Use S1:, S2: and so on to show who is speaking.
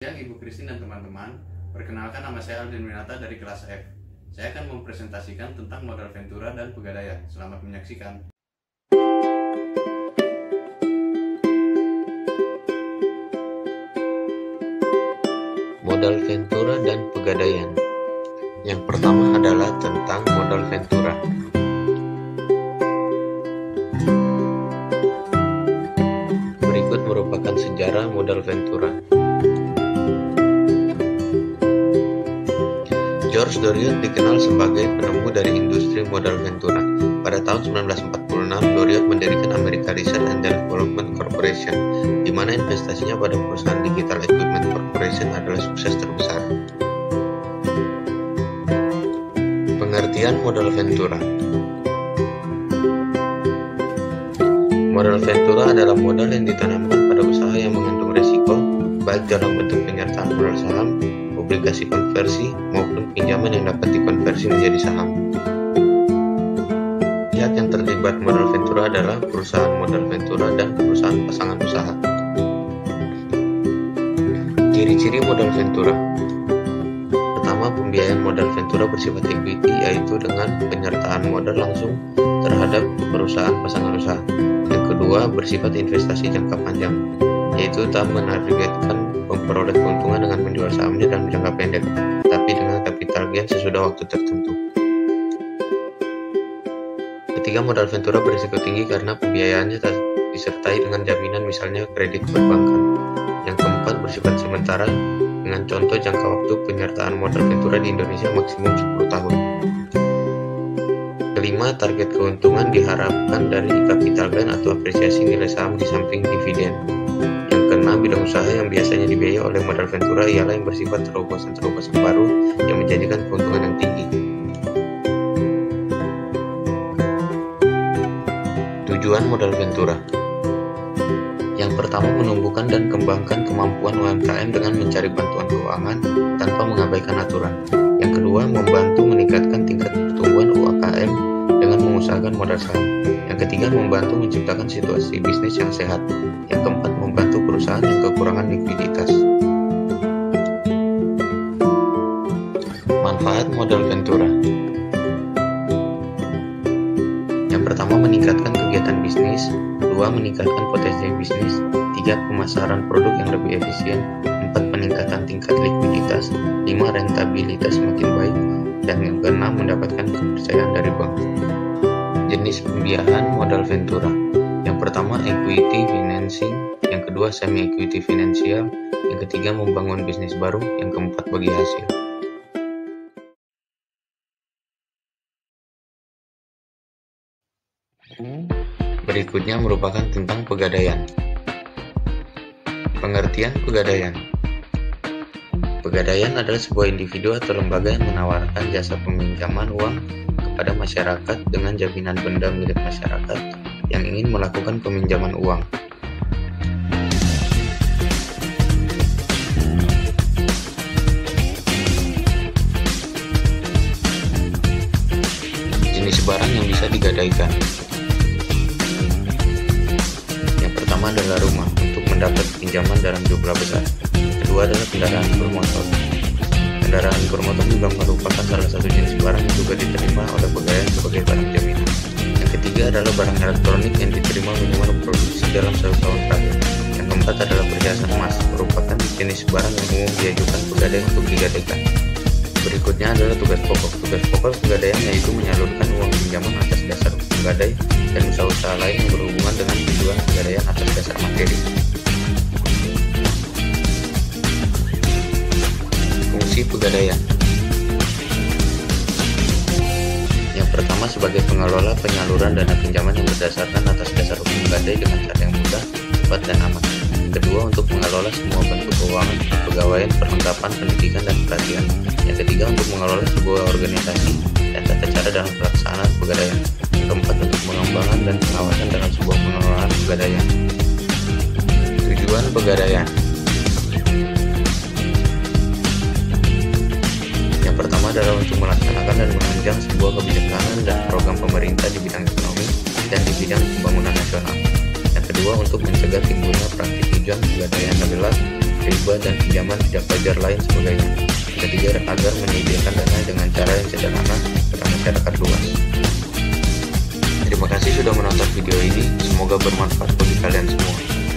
S1: Siang Ibu Christine dan teman-teman, perkenalkan nama saya Aldin Winata dari kelas F. Saya akan mempresentasikan tentang modal Ventura dan Pegadaian. Selamat menyaksikan.
S2: Modal Ventura dan Pegadaian. Yang pertama adalah tentang modal Ventura. Berikut merupakan sejarah modal Ventura. George Doriot dikenal sebagai penemu dari industri modal Ventura. Pada tahun 1946, Doriot mendirikan American Research and Development Corporation, di mana investasinya pada perusahaan Digital Equipment Corporation adalah sukses terbesar. Pengertian modal Ventura. Modal Ventura adalah modal yang ditanamkan pada usaha yang mengandung risiko, baik dalam bentuk penyertaan modal saham, obligasi konversi, maupun pinjaman yang dapat dikonversi menjadi saham. Pihak yang terlibat modal Ventura adalah perusahaan modal Ventura dan perusahaan pasangan usaha. Ciri-ciri modal Ventura. Pertama, pembiayaan modal Ventura bersifat equity, yaitu dengan penyertaan modal langsung terhadap perusahaan pasangan usaha. Yang kedua, bersifat investasi jangka panjang, yaitu tak menargetkan memperoleh keuntungan dengan menjual sahamnya dalam jangka pendek, tapi dengan capital gain sesudah waktu tertentu. Ketiga, modal Ventura berisiko tinggi karena pembiayaannya tak disertai dengan jaminan, misalnya kredit perbankan. Yang keempat, bersifat sementara dengan contoh jangka waktu penyertaan modal Ventura di Indonesia maksimum 10 tahun. Kelima, target keuntungan diharapkan dari capital gain atau apresiasi nilai saham di samping dividen. Yang keenam, bidang usaha yang biasanya dibiayai oleh modal Ventura ialah yang bersifat terobosan-terobosan baru yang menjadikan keuntungan yang tinggi. Tujuan modal Ventura. Yang pertama, menumbuhkan dan kembangkan kemampuan UMKM dengan mencari bantuan keuangan tanpa mengabaikan aturan. Yang kedua, membantu meningkatkan tingkat pertumbuhan UMKM dengan mengusahakan modal saham. Yang ketiga, membantu menciptakan situasi bisnis yang sehat. Yang keempat, membantu perusahaan yang kekurangan likuiditas. Manfaat modal Ventura. Yang pertama, meningkatkan kegiatan bisnis. Dua, meningkatkan potensi bisnis. Tiga, pemasaran produk yang lebih efisien. Empat, peningkatan tingkat likuiditas. Lima, rentabilitas semakin baik. Dan yang keenam, mendapatkan kepercayaan dari bank. Jenis pembiayaan modal Ventura. Yang pertama, equity financing. Yang kedua, semi equity financial. Yang ketiga, membangun bisnis baru. Yang keempat, bagi hasil. Berikutnya merupakan tentang Pegadaian. Pengertian Pegadaian. Pegadaian adalah sebuah individu atau lembaga yang menawarkan jasa peminjaman uang kepada masyarakat dengan jaminan benda milik masyarakat yang ingin melakukan peminjaman uang. Jenis barang yang bisa digadaikan. Yang pertama adalah rumah untuk mendapat pinjaman dalam jumlah besar. Kedua adalah kendaraan bermotor. Kendaraan bermotor juga merupakan salah satu jenis barang yang juga diterima oleh Pegadaian sebagai barang jaminan. Yang ketiga adalah barang elektronik yang diterima minimal produksi dalam 1 tahun terakhir. Yang keempat adalah perhiasan emas, merupakan jenis barang yang umum diajukan Pegadaian untuk digadaikan. Berikutnya adalah tugas pokok. Tugas pokok Pegadaian yaitu menyalurkan uang pinjaman atas dasar penggadai dan usaha-usaha lain yang berhubungan dengan tujuan Pegadaian atas dasar materi. Fungsi Pegadaian. Yang pertama, sebagai pengelola penyaluran dana pinjaman yang berdasarkan atas dasar hukum gadai dengan cara yang mudah, cepat, dan aman. Kedua, untuk mengelola semua bentuk keuangan, kepegawaian, perlengkapan, pendidikan, dan pelatihan. Yang ketiga, untuk mengelola sebuah organisasi dan tata cara dalam pelaksanaan Pegadaian. Yang keempat, untuk pengembangan dan pengawasan dalam sebuah pengelolaan Pegadaian. Tujuan Pegadaian. Yang pertama adalah untuk melaksanakan dan menunjang sebuah kebijakan dan program pemerintah di bidang ekonomi dan di bidang pembangunan nasional. Yang kedua, untuk mencegah timbulnya praktik tujuan Pegadaian adalah riba dan pinjaman tidak wajar lain sebagainya. Ketiga, agar menyediakan dana dengan cara yang sederhana kepada masyarakat luas. Terima kasih sudah menonton video ini, semoga bermanfaat bagi kalian semua.